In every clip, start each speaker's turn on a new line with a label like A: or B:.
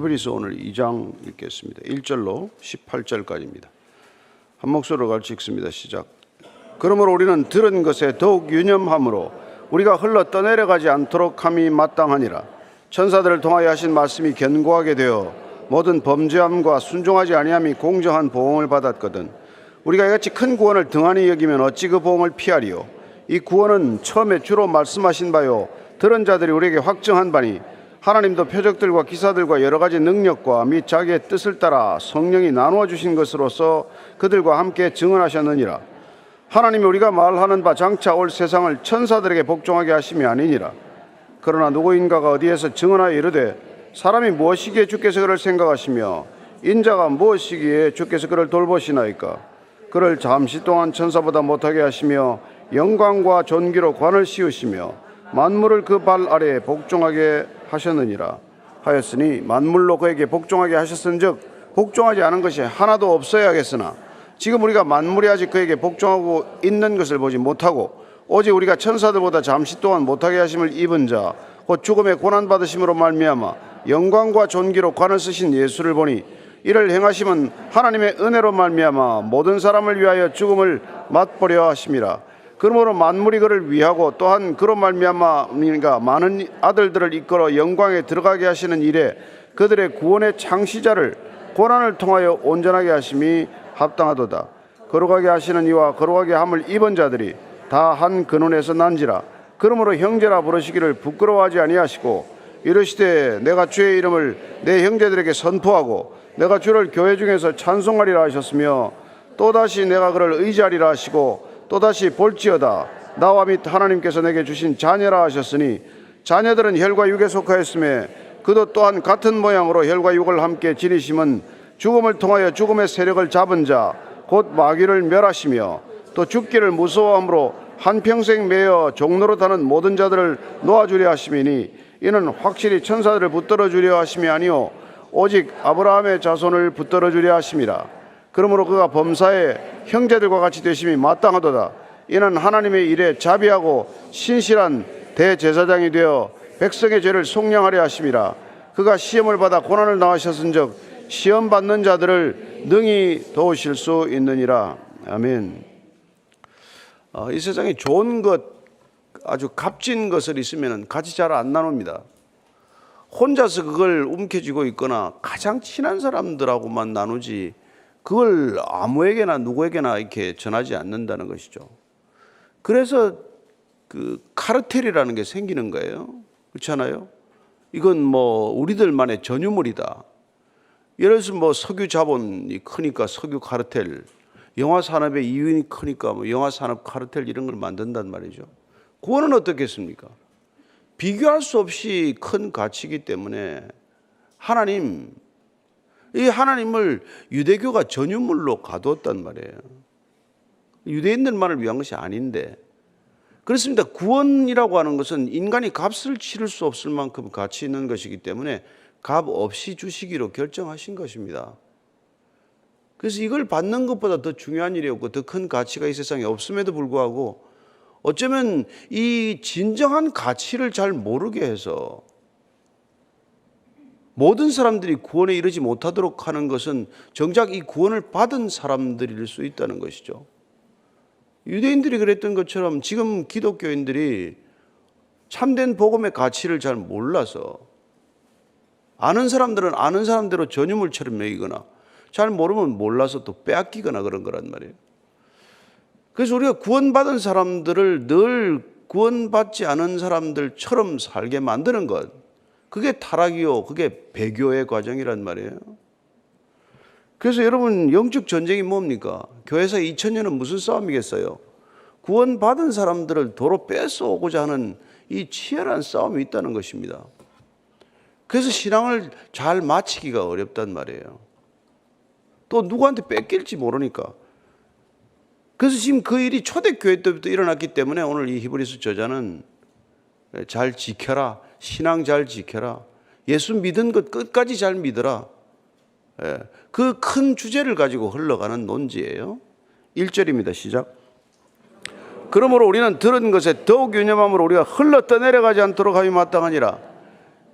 A: 히브리서 오늘 2장 읽겠습니다. 1절로 18절까지입니다. 한 목소리로 같이 읽습니다. 시작. 그러므로 우리는 들은 것에 더욱 유념함으로 우리가 흘러 떠내려가지 않도록 함이 마땅하니라. 천사들을 통하여 하신 말씀이 견고하게 되어 모든 범죄함과 순종하지 아니함이 공정한 보응을 받았거든. 우리가 이같이 큰 구원을 등한히 여기면 어찌 그 보응을 피하리요. 이 구원은 처음에 주로 말씀하신 바요 들은 자들이 우리에게 확증한 바니 하나님도 표적들과 기사들과 여러 가지 능력과 및 자기의 뜻을 따라 성령이 나누어 주신 것으로서 그들과 함께 증언하셨느니라. 하나님이 우리가 말하는 바 장차 올 세상을 천사들에게 복종하게 하심이 아니니라. 그러나 누구인가가 어디에서 증언하여 이르되 사람이 무엇이기에 주께서 그를 생각하시며 인자가 무엇이기에 주께서 그를 돌보시나이까. 그를 잠시 동안 천사보다 못하게 하시며 영광과 존귀로 관을 씌우시며 만물을 그 발 아래에 복종하게 하셨느니라. 하였으니 만물로 그에게 복종하게 하셨은즉 복종하지 않은 것이 하나도 없어야겠으나 지금 우리가 만물이 아직 그에게 복종하고 있는 것을 보지 못하고 오직 우리가 천사들보다 잠시 동안 못하게 하심을 입은 자 곧 죽음의 고난 받으심으로 말미암아 영광과 존귀로 관을 쓰신 예수를 보니 이를 행하심은 하나님의 은혜로 말미암아 모든 사람을 위하여 죽음을 맛보려 하심이라. 그러므로 만물이 그를 위하고 또한 그로 말미암아 많은 아들들을 이끌어 영광에 들어가게 하시는 일에 그들의 구원의 창시자를 고난을 통하여 온전하게 하심이 합당하도다. 거룩하게 하시는 이와 거룩하게 함을 입은 자들이 다 한 근원에서 난지라. 그러므로 형제라 부르시기를 부끄러워하지 아니하시고 이르시되 내가 주의 이름을 내 형제들에게 선포하고 내가 주를 교회 중에서 찬송하리라 하셨으며 또다시 내가 그를 의지하리라 하시고 또다시 볼지어다 나와 및 하나님께서 내게 주신 자녀라 하셨으니 자녀들은 혈과 육에 속하였음에 그도 또한 같은 모양으로 혈과 육을 함께 지니심은 죽음을 통하여 죽음의 세력을 잡은 자 곧 마귀를 멸하시며 또 죽기를 무서워함으로 한평생 매여 종로로 타는 모든 자들을 놓아주려 하심이니 이는 확실히 천사들을 붙들어 주려 하심이 아니요 오직 아브라함의 자손을 붙들어 주려 하심이라. 그러므로 그가 범사에 형제들과 같이 되심이 마땅하도다. 이는 하나님의 일에 자비하고 신실한 대제사장이 되어 백성의 죄를 속량하려 하심이라. 그가 시험을 받아 고난을 당하셨은즉 시험 받는 자들을 능히 도우실 수 있느니라. 아멘. 이 세상에 좋은 것, 아주 값진 것을 있으면 같이 잘 안 나눕니다. 혼자서 그걸 움켜쥐고 있거나 가장 친한 사람들하고만 나누지 그걸 아무에게나 누구에게나 이렇게 전하지 않는다는 것이죠. 그래서 그 카르텔이라는 게 생기는 거예요. 그렇지 않아요? 이건 뭐 우리들만의 전유물이다. 예를 들어서 뭐 석유 자본이 크니까 석유 카르텔, 영화 산업의 이윤이 크니까 뭐 영화 산업 카르텔 이런 걸 만든단 말이죠. 구원은 어떻겠습니까? 비교할 수 없이 큰 가치이기 때문에 이 하나님을 유대교가 전유물로 가두었단 말이에요. 유대인들만을 위한 것이 아닌데. 그렇습니다. 구원이라고 하는 것은 인간이 값을 치를 수 없을 만큼 가치 있는 것이기 때문에 값 없이 주시기로 결정하신 것입니다. 그래서 이걸 받는 것보다 더 중요한 일이 없고 더 큰 가치가 이 세상에 없음에도 불구하고 어쩌면 이 진정한 가치를 잘 모르게 해서 모든 사람들이 구원에 이르지 못하도록 하는 것은 정작 이 구원을 받은 사람들일 수 있다는 것이죠. 유대인들이 그랬던 것처럼 지금 기독교인들이 참된 복음의 가치를 잘 몰라서 아는 사람들은 아는 사람대로 전유물처럼 여기거나 잘 모르면 몰라서 또 빼앗기거나 그런 거란 말이에요. 그래서 우리가 구원받은 사람들을 늘 구원받지 않은 사람들처럼 살게 만드는 것, 그게 타락이요, 그게 배교의 과정이란 말이에요. 그래서 여러분, 영적 전쟁이 뭡니까? 교회에서 2000년은 무슨 싸움이겠어요? 구원받은 사람들을 도로 뺏어오고자 하는 이 치열한 싸움이 있다는 것입니다. 그래서 신앙을 잘 마치기가 어렵단 말이에요. 또 누구한테 뺏길지 모르니까. 그래서 지금 그 일이 초대교회 때부터 일어났기 때문에 오늘 이 히브리서 저자는 잘 지켜라. 신앙 잘 지켜라. 예수 믿은 것 끝까지 잘 믿어라. 그 큰 주제를 가지고 흘러가는 논지예요. 1절입니다. 시작. 그러므로 우리는 들은 것에 더욱 유념함으로 우리가 흘러 떠내려가지 않도록 함이 마땅하니라.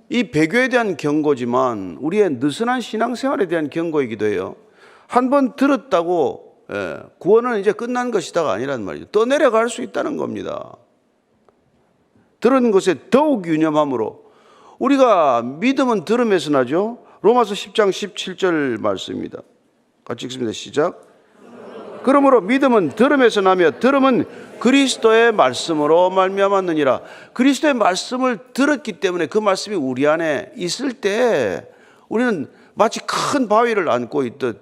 A: 이 배교에 대한 경고지만 우리의 느슨한 신앙생활에 대한 경고이기도 해요. 한 번 들었다고 구원은 이제 끝난 것이다가 아니란 말이죠. 떠내려갈 수 있다는 겁니다. 들은 것에 더욱 유념함으로. 우리가 믿음은 들음에서 나죠. 로마서 10장 17절 말씀입니다. 같이 읽습니다. 시작. 그러므로 믿음은 들음에서 나며 들음은 그리스도의 말씀으로 말미암았느니라. 그리스도의 말씀을 들었기 때문에 그 말씀이 우리 안에 있을 때 우리는 마치 큰 바위를 안고 있듯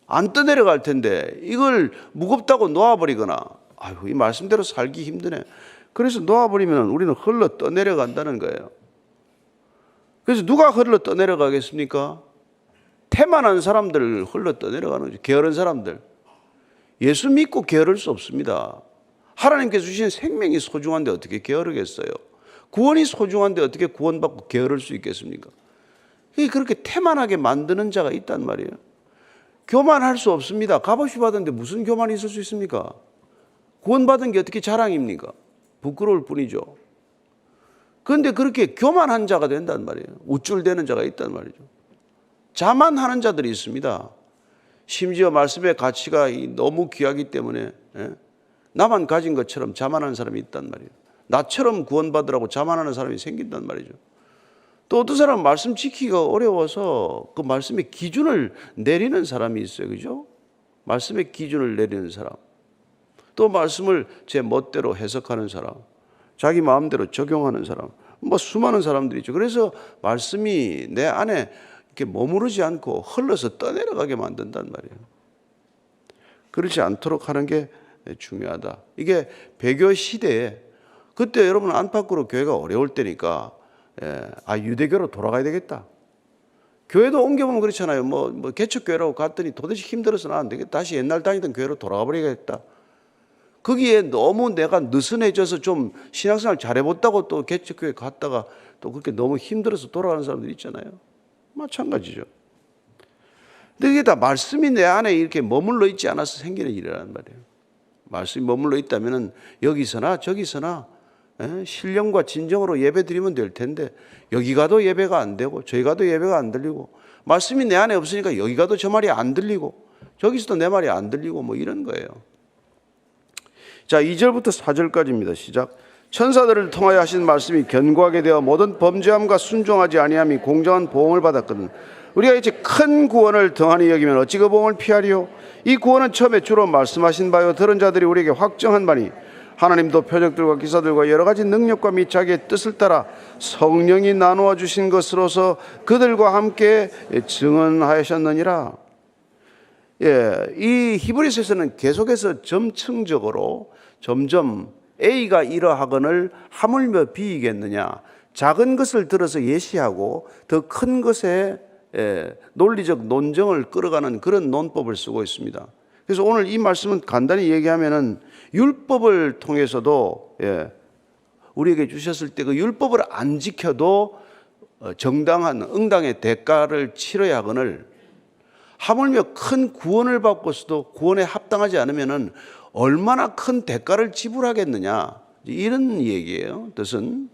A: 안 떠내려갈 텐데 이걸 무겁다고 놓아버리거나 아유 이 말씀대로 살기 힘드네. 그래서 놓아버리면 우리는 흘러 떠내려간다는 거예요. 그래서 누가 흘러 떠내려가겠습니까? 태만한 사람들 흘러 떠내려가는 거죠. 게으른 사람들. 예수 믿고 게으를 수 없습니다. 하나님께서 주신 생명이 소중한데 어떻게 게으르겠어요? 구원이 소중한데 어떻게 구원받고 게으를 수 있겠습니까? 그렇게 태만하게 만드는 자가 있단 말이에요. 교만할 수 없습니다. 값없이 받았는데 무슨 교만이 있을 수 있습니까? 구원받은 게 어떻게 자랑입니까? 부끄러울 뿐이죠. 그런데 그렇게 교만한 자가 된단 말이에요. 우쭐대는 자가 있단 말이죠. 자만하는 자들이 있습니다. 심지어 말씀의 가치가 너무 귀하기 때문에 나만 가진 것처럼 자만하는 사람이 있단 말이에요. 나처럼 구원받으라고 자만하는 사람이 생긴단 말이죠. 또 어떤 사람은 말씀 지키기가 어려워서 그 말씀의 기준을 내리는 사람이 있어요. 그죠? 말씀의 기준을 내리는 사람. 또 말씀을 제 멋대로 해석하는 사람. 자기 마음대로 적용하는 사람. 수많은 사람들이 있죠. 그래서 말씀이 내 안에 이렇게 머무르지 않고 흘러서 떠내려가게 만든단 말이에요. 그렇지 않도록 하는 게 중요하다. 이게 배교 시대에 그때 여러분 안팎으로 교회가 어려울 때니까 유대교로 돌아가야 되겠다. 교회도 옮겨보면 그렇잖아요. 개척교회라고 갔더니 도대체 힘들어서 나 안 되겠다. 다시 옛날 다니던 교회로 돌아가 버리겠다. 거기에 너무 내가 느슨해져서 좀 신앙생활 잘해봤다고 또 개척교회 갔다가 또 그렇게 너무 힘들어서 돌아가는 사람들 있잖아요. 마찬가지죠. 근데 이게 다 말씀이 내 안에 이렇게 머물러 있지 않아서 생기는 일이란 말이에요. 말씀이 머물러 있다면 여기서나 저기서나 신령과 진정으로 예배 드리면 될 텐데 여기 가도 예배가 안 되고 저기 가도 예배가 안 들리고 말씀이 내 안에 없으니까 여기 가도 저 말이 안 들리고 저기서도 내 말이 안 들리고 이런 거예요. 자, 2절부터 4절까지입니다. 시작. 천사들을 통하여 하신 말씀이 견고하게 되어 모든 범죄함과 순종하지 아니함이 공정한 보응을 받았거든. 우리가 이제 큰 구원을 등한히 여기면 어찌 그 보응을 피하리요? 이 구원은 처음에 주로 말씀하신 바요 들은 자들이 우리에게 확정한 바니 하나님도 표적들과 기사들과 여러 가지 능력과 및 자기의 뜻을 따라 성령이 나누어 주신 것으로서 그들과 함께 증언하셨느니라. 이 히브리서에서는 계속해서 점층적으로 점점 A가 이러하거늘 하물며 B이겠느냐, 작은 것을 들어서 예시하고 더 큰 것에 논리적 논정을 끌어가는 그런 논법을 쓰고 있습니다. 그래서 오늘 이 말씀은 간단히 얘기하면은 율법을 통해서도 우리에게 주셨을 때 그 율법을 안 지켜도 정당한 응당의 대가를 치러야 하거늘 하물며 큰 구원을 받고서도 구원에 합당하지 않으면은 얼마나 큰 대가를 지불하겠느냐, 이런 얘기예요. 뜻은.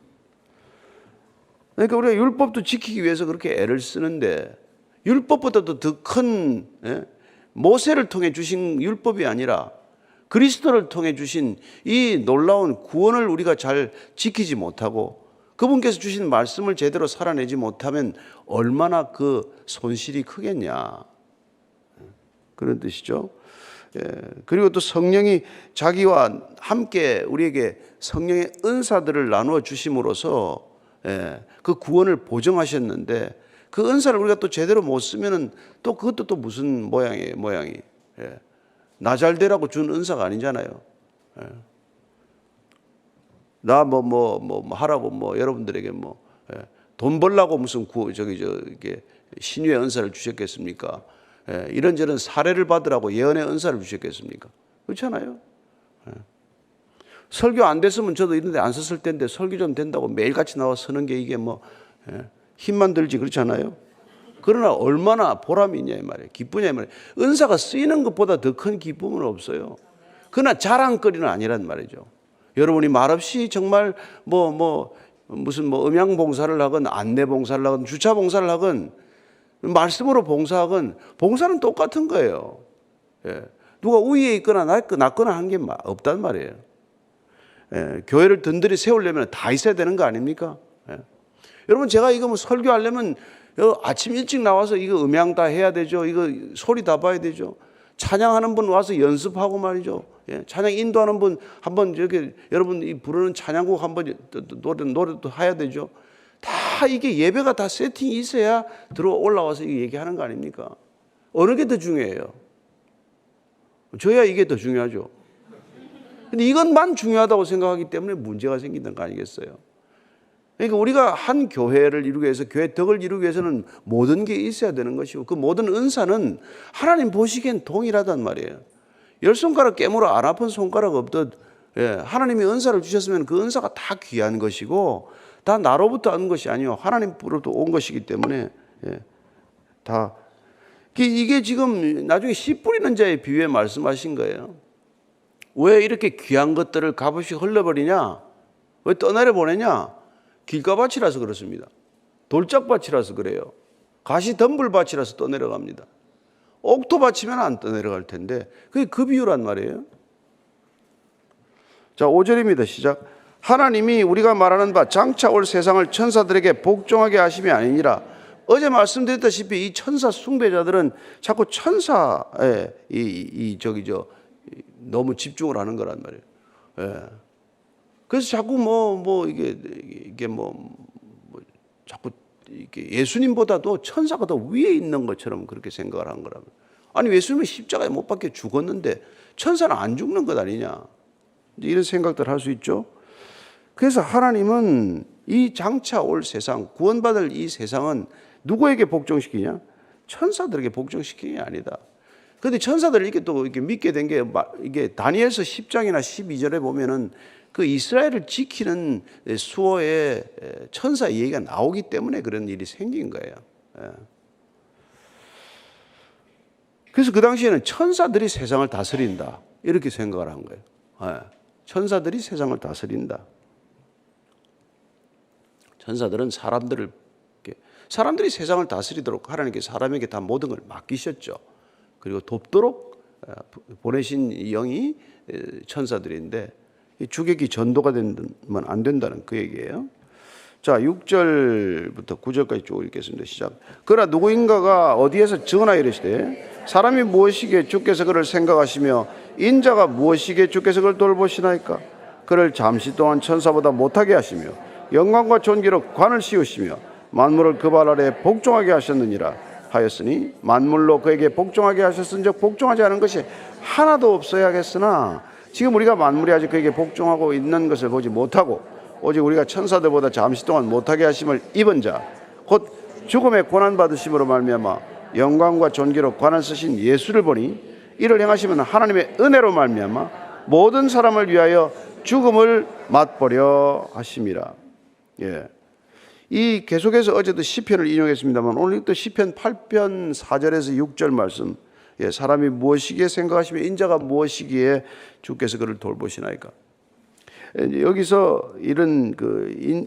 A: 그러니까 우리가 율법도 지키기 위해서 그렇게 애를 쓰는데 율법보다도 더 큰 모세를 통해 주신 율법이 아니라 그리스도를 통해 주신 이 놀라운 구원을 우리가 잘 지키지 못하고 그분께서 주신 말씀을 제대로 살아내지 못하면 얼마나 그 손실이 크겠냐, 그런 뜻이죠. 그리고 또 성령이 자기와 함께 우리에게 성령의 은사들을 나누어 주심으로써 그 구원을 보증하셨는데 그 은사를 우리가 또 제대로 못 쓰면은 또 그것도 또 무슨 모양이에요, 모양이. 나 잘 되라고 준 은사가 아니잖아요. 나 하라고 여러분들에게 돈 벌라고 무슨 이게 신유의 은사를 주셨겠습니까? 이런저런 사례를 받으라고 예언의 은사를 주셨겠습니까? 그렇잖아요. 설교 안 됐으면 저도 이런 데 안 썼을 텐데 설교 좀 된다고 매일같이 나와 서는 게 이게 힘만 들지, 그렇잖아요. 그러나 얼마나 보람이 있냐 이 말이에요. 기쁘냐 이 말이에요. 은사가 쓰이는 것보다 더 큰 기쁨은 없어요. 그러나 자랑거리는 아니란 말이죠. 여러분이 말없이 정말 무슨 뭐 음양 봉사를 하건 안내 봉사를 하건 주차 봉사를 하건 말씀으로 봉사하건 봉사는 똑같은 거예요. 예. 누가 우위에 있거나 낮거나 한 게 없단 말이에요. 예. 교회를 든든히 세우려면 다 있어야 되는 거 아닙니까? 예. 여러분 제가 이거 뭐 설교하려면 아침 일찍 나와서 이거 음향 다 해야 되죠. 이거 소리 다 봐야 되죠. 찬양하는 분 와서 연습하고 말이죠. 예, 찬양 인도하는 분 한번 이렇게 여러분 이 부르는 찬양곡 한번 노래도 해야 되죠. 다 이게 예배가 다 세팅이 있어야 들어 올라와서 얘기하는 거 아닙니까? 어느 게 더 중요해요? 저야 이게 더 중요하죠. 근데 이것만 중요하다고 생각하기 때문에 문제가 생긴다는 거 아니겠어요? 그러니까 우리가 한 교회를 이루기 위해서 교회 덕을 이루기 위해서는 모든 게 있어야 되는 것이고 그 모든 은사는 하나님 보시기엔 동일하단 말이에요. 10손가락 깨물어 안 아픈 손가락 없듯 하나님이 은사를 주셨으면 그 은사가 다 귀한 것이고 다 나로부터 온 것이 아니요 하나님으로부터 온 것이기 때문에 다 이게 지금 나중에 씨 뿌리는 자의 비유에 말씀하신 거예요. 왜 이렇게 귀한 것들을 값없이 흘려버리냐? 왜 떠내려 보내냐? 길가밭이라서 그렇습니다. 돌짝밭이라서 그래요. 가시덤불밭이라서 떠내려갑니다. 옥토밭이면 안 떠내려갈 텐데 그게 그 비유란 말이에요. 자, 5절입니다. 시작. 하나님이 우리가 말하는 바 장차 올 세상을 천사들에게 복종하게 하심이 아니니라. 어제 말씀드렸다시피 이 천사 숭배자들은 자꾸 천사에 너무 집중을 하는 거란 말이에요. 예. 그래서 자꾸 이게 자꾸 이게 예수님보다도 천사가 더 위에 있는 것처럼 그렇게 생각을 한 거라면. 아니 예수님은 십자가에 못 박혀 죽었는데 천사는 안 죽는 것 아니냐. 이런 생각들 할 수 있죠. 그래서 하나님은 이 장차 올 세상, 구원받을 이 세상은 누구에게 복종시키냐? 천사들에게 복종시키는 게 아니다. 그런데 천사들을 이렇게 믿게 된 게 이게 다니엘서 10장이나 12절에 보면은 그 이스라엘을 지키는 수호의 천사 얘기가 나오기 때문에 그런 일이 생긴 거예요. 그래서 그 당시에는 천사들이 세상을 다스린다 이렇게 생각을 한 거예요. 천사들이 세상을 다스린다. 천사들은 사람들이 세상을 다스리도록 하나님께 사람에게 다 모든 걸 맡기셨죠. 그리고 돕도록 보내신 영이 천사들인데 주객이 전도가 되면 안 된다는 그 얘기예요. 자, 6절부터 9절까지 쭉 읽겠습니다. 시작. 그러나 누구인가가 어디에서 증언하여 이르시되 사람이 무엇이기에 주께서 그를 생각하시며 인자가 무엇이기에 주께서 그를 돌보시나이까. 그를 잠시 동안 천사보다 못하게 하시며 영광과 존귀로 관을 씌우시며 만물을 그 발 아래 복종하게 하셨느니라 하였으니 만물로 그에게 복종하게 하셨은즉 복종하지 않은 것이 하나도 없어야겠으나 지금 우리가 만물이 아직 그에게 복종하고 있는 것을 보지 못하고 오직 우리가 천사들보다 잠시 동안 못하게 하심을 입은 자 곧 죽음의 고난받으심으로 말미암아 영광과 존귀로 관을 쓰신 예수를 보니 이를 행하시면 하나님의 은혜로 말미암아 모든 사람을 위하여 죽음을 맛보려 하심이라. 예. 이 계속해서 어제도 시편을 인용했습니다만 오늘 또 시편 8편 4절에서 6절 말씀. 예, 사람이 무엇이기에 생각하시며 인자가 무엇이기에 주께서 그를 돌보시나이까. 여기서 이런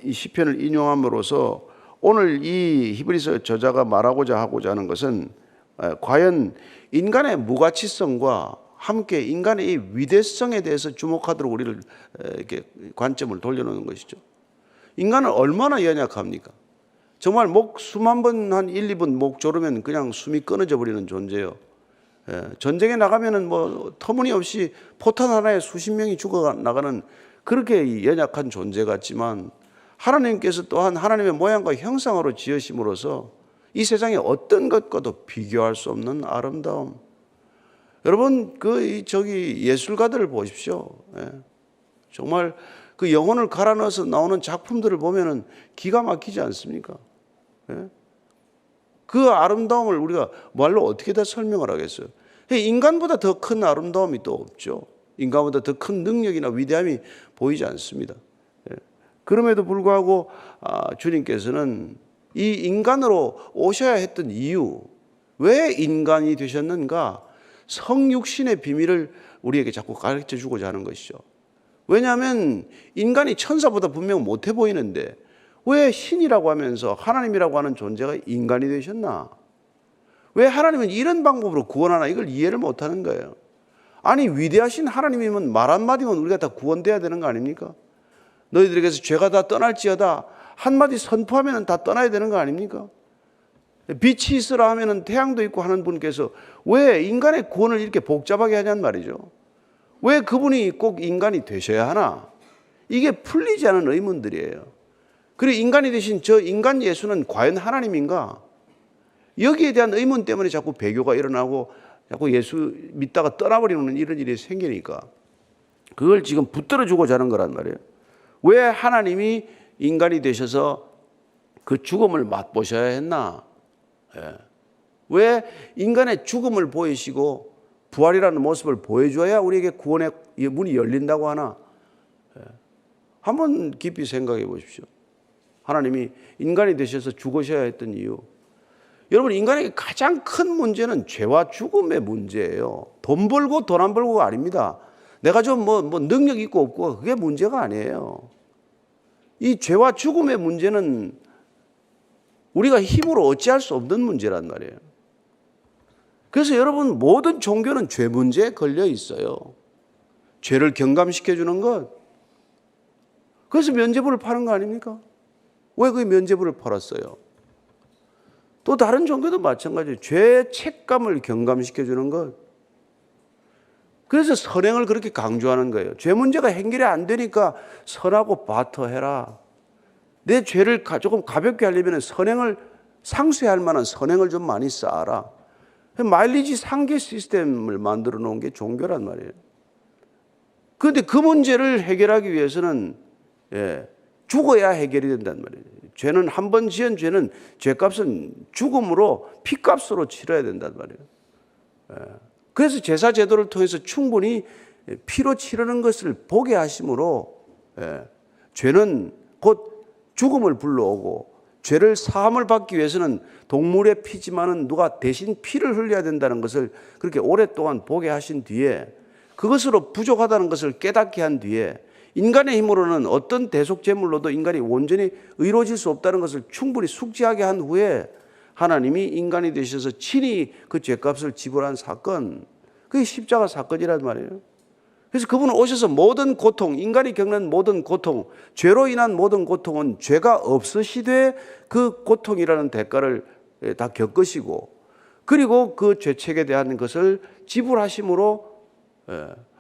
A: 이 시편을 인용함으로써 오늘 이 히브리서 저자가 말하고자 하는 것은 과연 인간의 무가치성과 함께 인간의 이 위대성에 대해서 주목하도록 우리를 이렇게 관점을 돌려놓는 것이죠. 인간은 얼마나 연약합니까? 정말 숨 한 번 한 1, 2분 목 조르면 그냥 숨이 끊어져 버리는 존재예요. 전쟁에 나가면은 터무니없이 포탄 하나에 수십 명이 죽어 나가는 그렇게 연약한 존재 같지만 하나님께서 또한 하나님의 모양과 형상으로 지으심으로써 이 세상의 어떤 것과도 비교할 수 없는 아름다움. 여러분 예술가들을 보십시오. 정말 그 영혼을 갈아 넣어서 나오는 작품들을 보면은 기가 막히지 않습니까? 그 아름다움을 우리가 말로 어떻게 다 설명을 하겠어요? 인간보다 더 큰 아름다움이 또 없죠. 인간보다 더 큰 능력이나 위대함이 보이지 않습니다. 그럼에도 불구하고 주님께서는 이 인간으로 오셔야 했던 이유, 왜 인간이 되셨는가? 성육신의 비밀을 우리에게 자꾸 가르쳐 주고자 하는 것이죠. 왜냐하면 인간이 천사보다 분명 못해 보이는데 왜 신이라고 하면서 하나님이라고 하는 존재가 인간이 되셨나? 왜 하나님은 이런 방법으로 구원하나? 이걸 이해를 못하는 거예요. 아니, 위대하신 하나님이면 말 한마디면 우리가 다 구원돼야 되는 거 아닙니까? 너희들에게서 죄가 다 떠날지어다 한마디 선포하면 다 떠나야 되는 거 아닙니까? 빛이 있으라 하면 태양도 있고 하는 분께서 왜 인간의 구원을 이렇게 복잡하게 하냐는 말이죠. 왜 그분이 꼭 인간이 되셔야 하나? 이게 풀리지 않은 의문들이에요. 그리고 인간이 되신 저 인간 예수는 과연 하나님인가? 여기에 대한 의문 때문에 자꾸 배교가 일어나고 자꾸 예수 믿다가 떠나버리는 이런 일이 생기니까 그걸 지금 붙들어주고자 하는 거란 말이에요. 왜 하나님이 인간이 되셔서 그 죽음을 맛보셔야 했나? 왜 인간의 죽음을 보이시고 부활이라는 모습을 보여줘야 우리에게 구원의 문이 열린다고 하나? 한번 깊이 생각해 보십시오. 하나님이 인간이 되셔서 죽으셔야 했던 이유. 여러분, 인간에게 가장 큰 문제는 죄와 죽음의 문제예요. 돈 벌고 돈 안 벌고가 아닙니다. 내가 좀 뭐 능력 있고 없고 그게 문제가 아니에요. 이 죄와 죽음의 문제는 우리가 힘으로 어찌할 수 없는 문제란 말이에요. 그래서 여러분, 모든 종교는 죄 문제에 걸려 있어요. 죄를 경감시켜 주는 것. 그래서 면죄부를 파는 거 아닙니까? 왜 그 면죄부를 팔았어요? 또 다른 종교도 마찬가지예요. 죄의 책감을 경감시켜 주는 것. 그래서 선행을 그렇게 강조하는 거예요. 죄 문제가 해결이 안 되니까 선하고 바터해라. 내 죄를 조금 가볍게 하려면 선행을 상쇄할 만한 선행을 좀 많이 쌓아라. 마일리지 상계 시스템을 만들어 놓은 게 종교란 말이에요. 그런데 그 문제를 해결하기 위해서는 죽어야 해결이 된단 말이에요. 죄는 한 번 지은 죄는 죄값은 죽음으로 피값으로 치러야 된단 말이에요. 그래서 제사 제도를 통해서 충분히 피로 치르는 것을 보게 하심으로 죄는 곧 죽음을 불러오고 죄를 사함을 받기 위해서는 동물의 피지만은 누가 대신 피를 흘려야 된다는 것을 그렇게 오랫동안 보게 하신 뒤에 그것으로 부족하다는 것을 깨닫게 한 뒤에 인간의 힘으로는 어떤 대속 제물로도 인간이 온전히 의로워질 수 없다는 것을 충분히 숙지하게 한 후에 하나님이 인간이 되셔서 친히 그 죄값을 지불한 사건, 그게 십자가 사건이란 말이에요. 그래서 그분은 오셔서 모든 고통, 인간이 겪는 모든 고통, 죄로 인한 모든 고통은 죄가 없으시되 그 고통이라는 대가를 다 겪으시고 그리고 그 죄책에 대한 것을 지불하심으로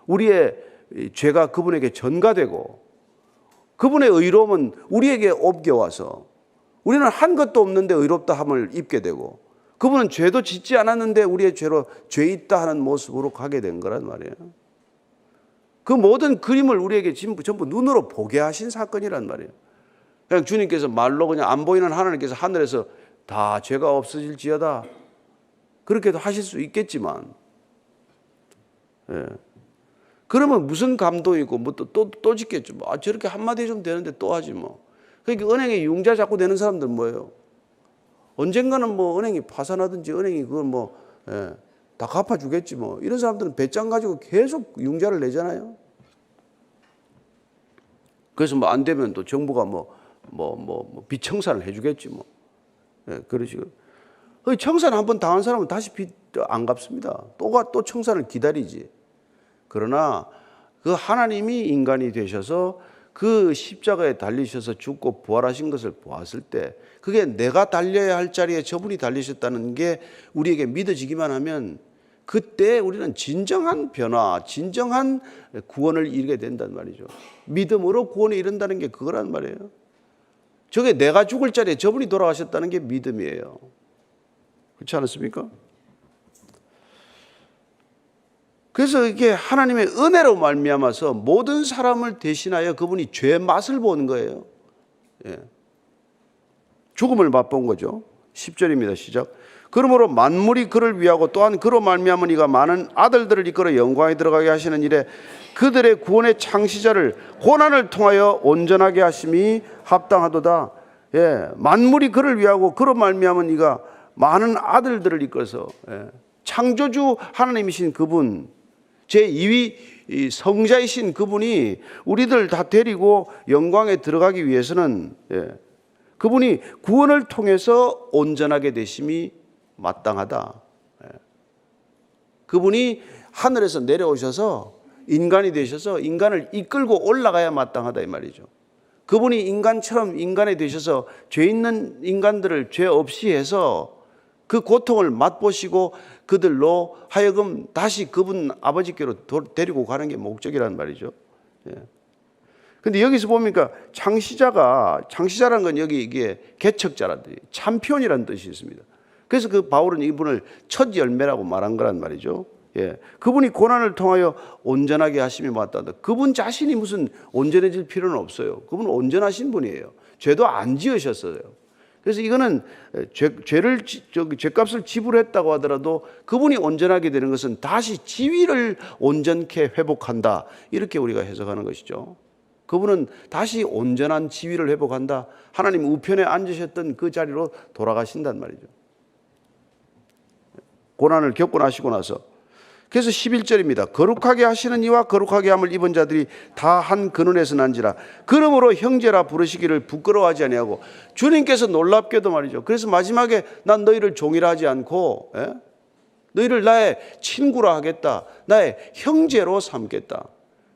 A: 우리의 죄가 그분에게 전가되고 그분의 의로움은 우리에게 옮겨와서 우리는 한 것도 없는데 의롭다 함을 입게 되고 그분은 죄도 짓지 않았는데 우리의 죄로 죄 있다 하는 모습으로 가게 된 거란 말이에요. 그 모든 그림을 우리에게 전부 눈으로 보게 하신 사건이란 말이에요. 그냥 주님께서 말로 그냥 안 보이는 하나님께서 하늘에서 다 죄가 없어질지어다 그렇게도 하실 수 있겠지만 그러면 무슨 감동이고 뭐 또 짓겠죠. 뭐 저렇게 한마디 좀 되는데 또 하지 뭐. 그러니까 은행에 융자 잡고 되는 사람들 뭐예요? 언젠가는 뭐 은행이 파산하든지 은행이 그걸 뭐 다 갚아주겠지 뭐. 이런 사람들은 배짱 가지고 계속 융자를 내잖아요. 그래서 뭐 안 되면 또 정부가 뭐 빚청산을 해주겠지 뭐. 그런 식으로. 청산 한번 당한 사람은 다시 빚 안 갚습니다. 또 청산을 기다리지. 그러나 그 하나님이 인간이 되셔서 그 십자가에 달리셔서 죽고 부활하신 것을 보았을 때 그게 내가 달려야 할 자리에 저분이 달리셨다는 게 우리에게 믿어지기만 하면 그때 우리는 진정한 변화, 진정한 구원을 이루게 된단 말이죠. 믿음으로 구원에 이른다는 게 그거란 말이에요. 저게 내가 죽을 자리에 저분이 돌아가셨다는 게 믿음이에요. 그렇지 않습니까? 그래서 이게 하나님의 은혜로 말미암아서 모든 사람을 대신하여 그분이 죄의 맛을 보는 거예요. 죽음을 맛본 거죠. 10절입니다. 시작. 그러므로 만물이 그를 위하고 또한 그로 말미암은 이가 많은 아들들을 이끌어 영광에 들어가게 하시는 일에 그들의 구원의 창시자를 고난을 통하여 온전하게 하심이 합당하도다. 만물이 그를 위하고 그로 말미암은 이가 많은 아들들을 이끌어서 창조주 하나님이신 그분 제2위 성자이신 그분이 우리들 다 데리고 영광에 들어가기 위해서는 그분이 구원을 통해서 온전하게 되심이 마땅하다. 그분이 하늘에서 내려오셔서 인간이 되셔서 인간을 이끌고 올라가야 마땅하다 이 말이죠. 그분이 인간처럼 인간이 되셔서 죄 있는 인간들을 죄 없이 해서 그 고통을 맛보시고 그들로 하여금 다시 그분 아버지께로 데리고 가는 게 목적이란 말이죠. 근데 여기서 보니까 창시자라는 건 여기 이게 개척자란 뜻이에요. 참표이라는 뜻이 있습니다. 그래서 그 바울은 이분을 첫 열매라고 말한 거란 말이죠. 그분이 고난을 통하여 온전하게 하심이 맞다다. 그분 자신이 무슨 온전해질 필요는 없어요. 그분은 온전하신 분이에요. 죄도 안 지으셨어요. 그래서 이거는 죄값을 지불했다고 하더라도 그분이 온전하게 되는 것은 다시 지위를 온전케 회복한다. 이렇게 우리가 해석하는 것이죠. 그분은 다시 온전한 지위를 회복한다. 하나님 우편에 앉으셨던 그 자리로 돌아가신단 말이죠. 고난을 겪고 나시고 나서. 그래서 11절입니다. 거룩하게 하시는 이와 거룩하게 함을 입은 자들이 다 한 근원에서 난지라. 그러므로 형제라 부르시기를 부끄러워하지 아니하고, 주님께서 놀랍게도 말이죠. 그래서 마지막에 난 너희를 종이라 하지 않고 너희를 나의 친구라 하겠다. 나의 형제로 삼겠다.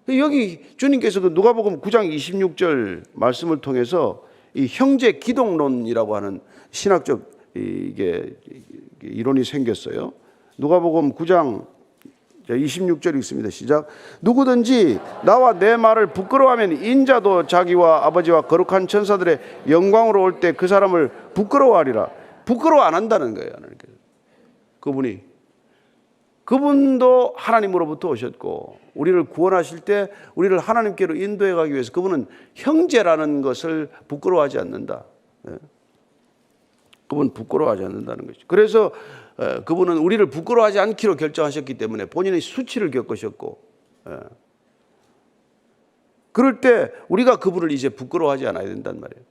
A: 여기 주님께서 그 누가복음 9장 26절 말씀을 통해서 이 형제 기독론이라고 하는 신학적 이게 이론이 생겼어요. 누가복음 9장 26절 읽습니다. 시작. 누구든지 나와 내 말을 부끄러워하면 인자도 자기와 아버지와 거룩한 천사들의 영광으로 올 때 그 사람을 부끄러워하리라. 부끄러워 안 한다는 거예요. 그분도 하나님으로부터 오셨고 우리를 구원하실 때 우리를 하나님께로 인도해 가기 위해서 그분은 형제라는 것을 부끄러워하지 않는다. 그분은 부끄러워하지 않는다는 것이죠. 그래서 그분은 우리를 부끄러워하지 않기로 결정하셨기 때문에 본인의 수치를 겪으셨고, 그럴 때 우리가 그분을 이제 부끄러워하지 않아야 된단 말이에요.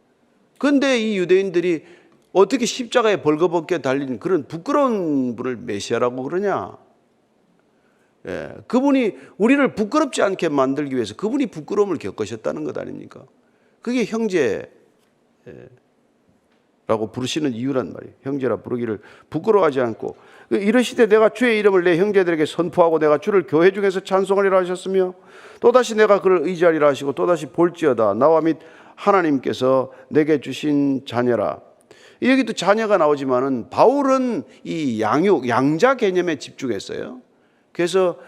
A: 그런데 이 유대인들이 어떻게 십자가에 벌거벗게 달린 그런 부끄러운 분을 메시아라고 그러냐? 그분이 우리를 부끄럽지 않게 만들기 위해서 그분이 부끄러움을 겪으셨다는 것 아닙니까? 그게 형제 라고 부르시는 이유란 말이에요. 형제라 부르기를 부끄러워하지 않고 이르시되 내가 주의 이름을 내 형제들에게 선포하고 내가 주를 교회 중에서 찬송하리라 하셨으며 또다시 내가 그를 의지하리라 하시고 또다시 볼지어다 나와 및 하나님께서 내게 주신 자녀라. 여기도 자녀가 나오지만은 바울은 이 양자 개념에 집중했어요. 그래서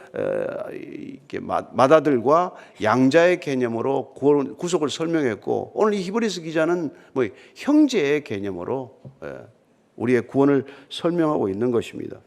A: 이렇게 맏아들과 양자의 개념으로 구속을 설명했고 오늘 이 히브리서 기자는 뭐 형제의 개념으로 우리의 구원을 설명하고 있는 것입니다.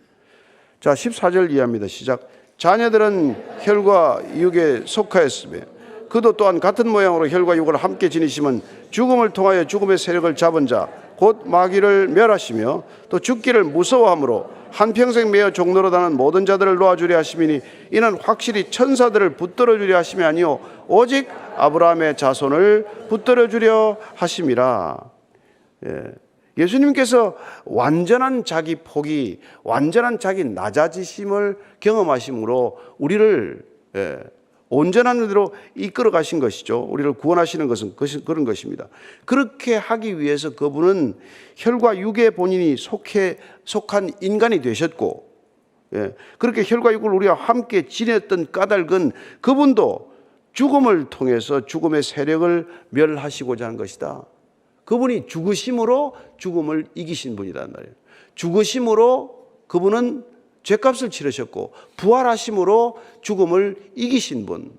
A: 자, 14절 이해합니다. 시작. 자녀들은 혈과 육에 속하였으며 그도 또한 같은 모양으로 혈과 육을 함께 지니심은 죽음을 통하여 죽음의 세력을 잡은 자 곧 마귀를 멸하시며 또 죽기를 무서워함으로 한평생 매어 종로로 다는 모든 자들을 놓아주려 하심이니 이는 확실히 천사들을 붙들어 주려 하심이 아니요 오직 아브라함의 자손을 붙들어 주려 하심이라. 예수님께서 완전한 자기 포기, 완전한 자기 낮아지심을 경험하심으로 우리를 온전한 대로 이끌어 가신 것이죠. 우리를 구원하시는 것은 그런 것입니다. 그렇게 하기 위해서 그분은 혈과 육의 본인이 속한 인간이 되셨고, 그렇게 혈과 육을 우리와 함께 지냈던 까닭은 그분도 죽음을 통해서 죽음의 세력을 멸하시고자 한 것이다. 그분이 죽으심으로 죽음을 이기신 분이란 말이에요. 죽으심으로 그분은 죄값을 치르셨고 부활하심으로 죽음을 이기신 분.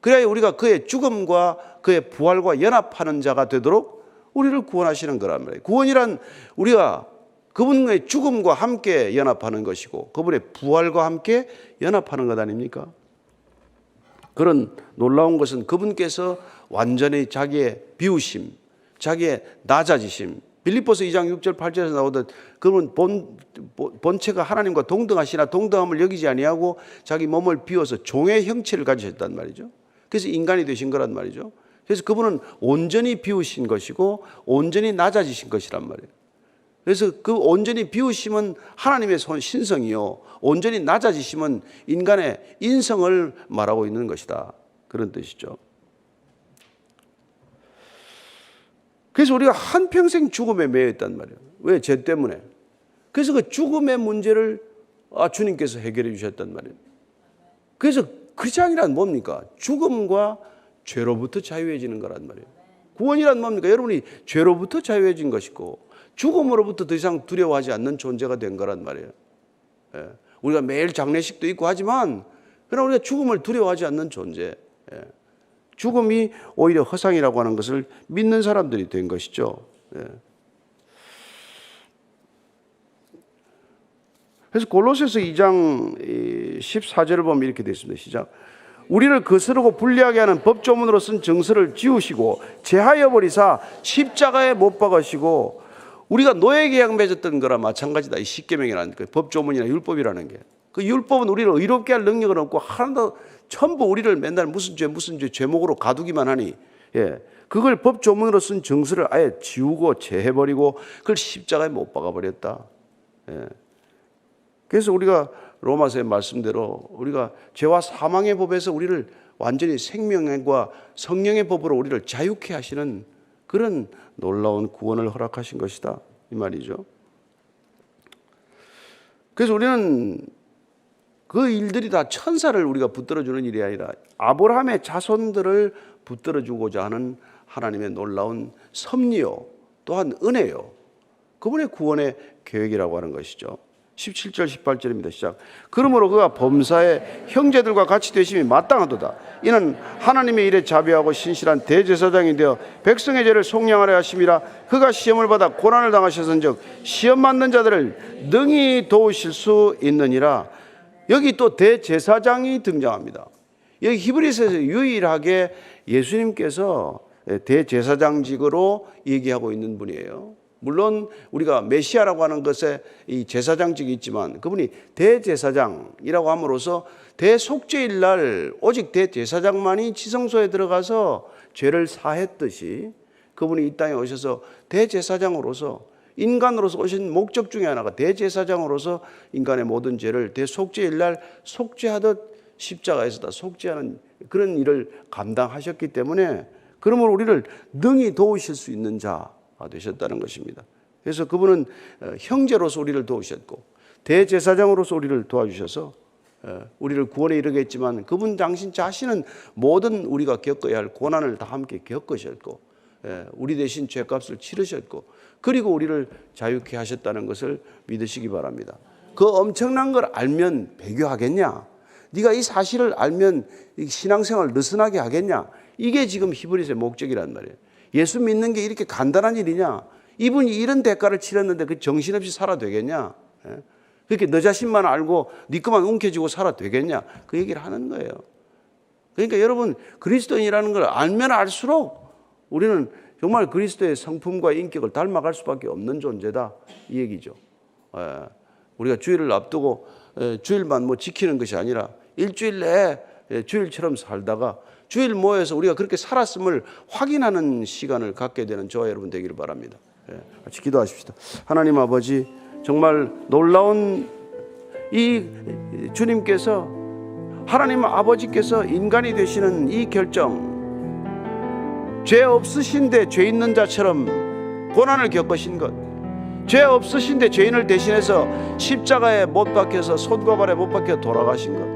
A: 그래야 우리가 그의 죽음과 그의 부활과 연합하는 자가 되도록 우리를 구원하시는 거란 말이에요. 구원이란 우리가 그분의 죽음과 함께 연합하는 것이고 그분의 부활과 함께 연합하는 것 아닙니까? 그런 놀라운 것은 그분께서 완전히 자기의 비우심, 자기의 낮아지심, 빌립보서 2장 6절 8절에서 나오듯 그분 본체가 하나님과 동등하시나 동등함을 여기지 아니하고 자기 몸을 비워서 종의 형체를 가지셨단 말이죠. 그래서 인간이 되신 거란 말이죠. 그래서 그분은 온전히 비우신 것이고 온전히 낮아지신 것이란 말이에요. 그래서 그 온전히 비우심은 하나님의 신성이요 온전히 낮아지심은 인간의 인성을 말하고 있는 것이다. 그런 뜻이죠. 그래서 우리가 한평생 죽음에 매여 있단 말이에요. 왜? 죄 때문에. 그래서 그 죽음의 문제를 주님께서 해결해 주셨단 말이에요. 그래서 크리스찬이란 뭡니까? 죽음과 죄로부터 자유해지는 거란 말이에요. 구원이란 뭡니까? 여러분이 죄로부터 자유해진 것이고 죽음으로부터 더 이상 두려워하지 않는 존재가 된 거란 말이에요. 예. 우리가 매일 장례식도 있고 하지만 그러나 우리가 죽음을 두려워하지 않는 존재. 예. 죽음이 오히려 허상이라고 하는 것을 믿는 사람들이 된 것이죠. 예. 그래서 골로새서 2장 14절을 보면 이렇게 되어 있습니다. 시작. 우리를 거스르고 불리하게 하는 법조문으로 쓴 정서를 지우시고 제하여 버리사 십자가에 못 박으시고, 우리가 노예 계약 맺었던 거랑 마찬가지다. 이 십계명이라는 그 법조문이나 율법이라는 게. 그 율법은 우리를 의롭게 할 능력은 없고 하나도 전부 우리를 맨날 무슨 죄 제목으로 가두기만 하니, 예, 그걸 법조문으로 쓴 정서를 아예 지우고 제해버리고 그걸 십자가에 못 박아버렸다. 예. 그래서 우리가 로마서의 말씀대로 우리가 죄와 사망의 법에서 우리를 완전히 생명과 성령의 법으로 우리를 자유케 하시는 그런 놀라운 구원을 허락하신 것이다, 이 말이죠. 그래서 우리는 그 일들이 다 천사를 우리가 붙들어주는 일이 아니라 아브라함의 자손들을 붙들어주고자 하는 하나님의 놀라운 섭리요, 또한 은혜요, 그분의 구원의 계획이라고 하는 것이죠. 17절 18절입니다. 시작. 그러므로 그가 범사에 형제들과 같이 되심이 마땅하도다. 이는 하나님의 일에 자비하고 신실한 대제사장이 되어 백성의 죄를 속량하려 하심이라. 그가 시험을 받아 고난을 당하셨은즉 시험 받는 자들을 능히 도우실 수 있느니라. 여기 또 대제사장이 등장합니다. 여기 히브리서에서 유일하게 예수님께서 대제사장직으로 얘기하고 있는 분이에요. 물론 우리가 메시아라고 하는 것에 이 제사장직이 있지만 그분이 대제사장이라고 함으로써 대속죄일 날 오직 대제사장만이 지성소에 들어가서 죄를 사했듯이 그분이 이 땅에 오셔서 대제사장으로서, 인간으로서 오신 목적 중에 하나가 대제사장으로서 인간의 모든 죄를 대속죄일 날 속죄하듯 십자가에서 다 속죄하는 그런 일을 감당하셨기 때문에, 그러므로 우리를 능히 도우실 수 있는 자 되셨다는 것입니다. 그래서 그분은 형제로서 우리를 도우셨고 대제사장으로서 우리를 도와주셔서 우리를 구원에 이르게 했지만, 그분 당신 자신은 모든 우리가 겪어야 할 고난을 다 함께 겪으셨고 우리 대신 죄값을 치르셨고 그리고 우리를 자유케 하셨다는 것을 믿으시기 바랍니다. 그 엄청난 걸 알면 배교하겠냐? 네가 이 사실을 알면 신앙생활 느슨하게 하겠냐? 이게 지금 히브리서의 목적이란 말이에요. 예수 믿는 게 이렇게 간단한 일이냐? 이분이 이런 대가를 치렀는데 그 정신없이 살아 되겠냐? 그렇게 너 자신만 알고 네 것만 움켜쥐고 살아 되겠냐? 그 얘기를 하는 거예요. 그러니까 여러분, 그리스도인이라는 걸 알면 알수록 우리는 정말 그리스도의 성품과 인격을 닮아갈 수밖에 없는 존재다, 이 얘기죠. 우리가 주일을 앞두고 주일만 지키는 것이 아니라 일주일 내에 주일처럼 살다가 주일 모여서 우리가 그렇게 살았음을 확인하는 시간을 갖게 되는 저와 여러분 되기를 바랍니다. 같이 기도하십시다. 하나님 아버지, 정말 놀라운 이 주님께서, 하나님 아버지께서 인간이 되시는 이 결정, 죄 없으신데 죄 있는 자처럼 고난을 겪으신 것, 죄 없으신데 죄인을 대신해서 십자가에 못 박혀서 손과 발에 못 박혀 돌아가신 것,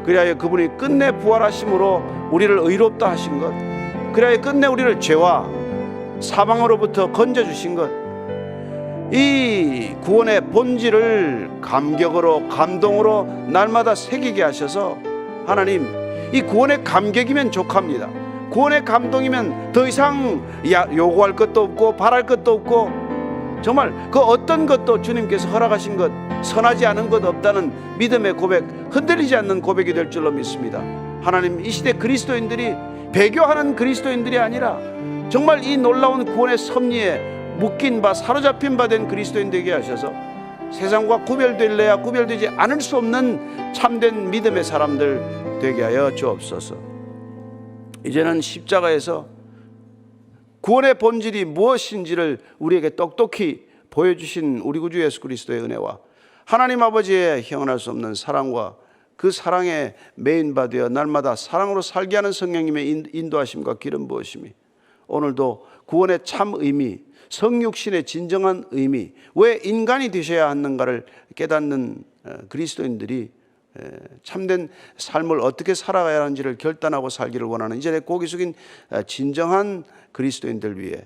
A: 그리하여 그분이 끝내 부활하심으로 우리를 의롭다 하신 것, 그리하여 끝내 우리를 죄와 사망으로부터 건져주신 것, 이 구원의 본질을 감격으로 감동으로 날마다 새기게 하셔서, 하나님, 이 구원의 감격이면 족합니다. 구원의 감동이면 더 이상 요구할 것도 없고 바랄 것도 없고, 정말 그 어떤 것도 주님께서 허락하신 것, 선하지 않은 것 없다는 믿음의 고백, 흔들리지 않는 고백이 될 줄로 믿습니다. 하나님, 이 시대 그리스도인들이 배교하는 그리스도인들이 아니라 정말 이 놀라운 구원의 섭리에 묶인 바, 사로잡힌 바 된 그리스도인 되게 하셔서 세상과 구별될래야 구별되지 않을 수 없는 참된 믿음의 사람들 되게 하여 주옵소서. 이제는 십자가에서 구원의 본질이 무엇인지를 우리에게 똑똑히 보여주신 우리 구주 예수 그리스도의 은혜와 하나님 아버지의 형언할 수 없는 사랑과 그 사랑에 메인바 되어 날마다 사랑으로 살게 하는 성령님의 인도하심과 기름 부으심이 오늘도 구원의 참 의미, 성육신의 진정한 의미, 왜 인간이 되셔야 하는가를 깨닫는 그리스도인들이 참된 삶을 어떻게 살아가야 하는지를 결단하고 살기를 원하는 이 자리에 고개 숙인 진정한 그리스도인들 위해,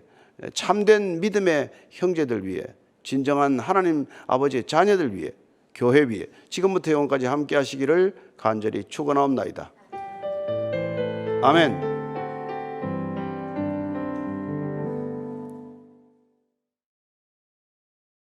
A: 참된 믿음의 형제들 위해, 진정한 하나님 아버지의 자녀들 위해, 교회 위해 지금부터 영원까지 함께 하시기를 간절히 축원하옵나이다. 아멘.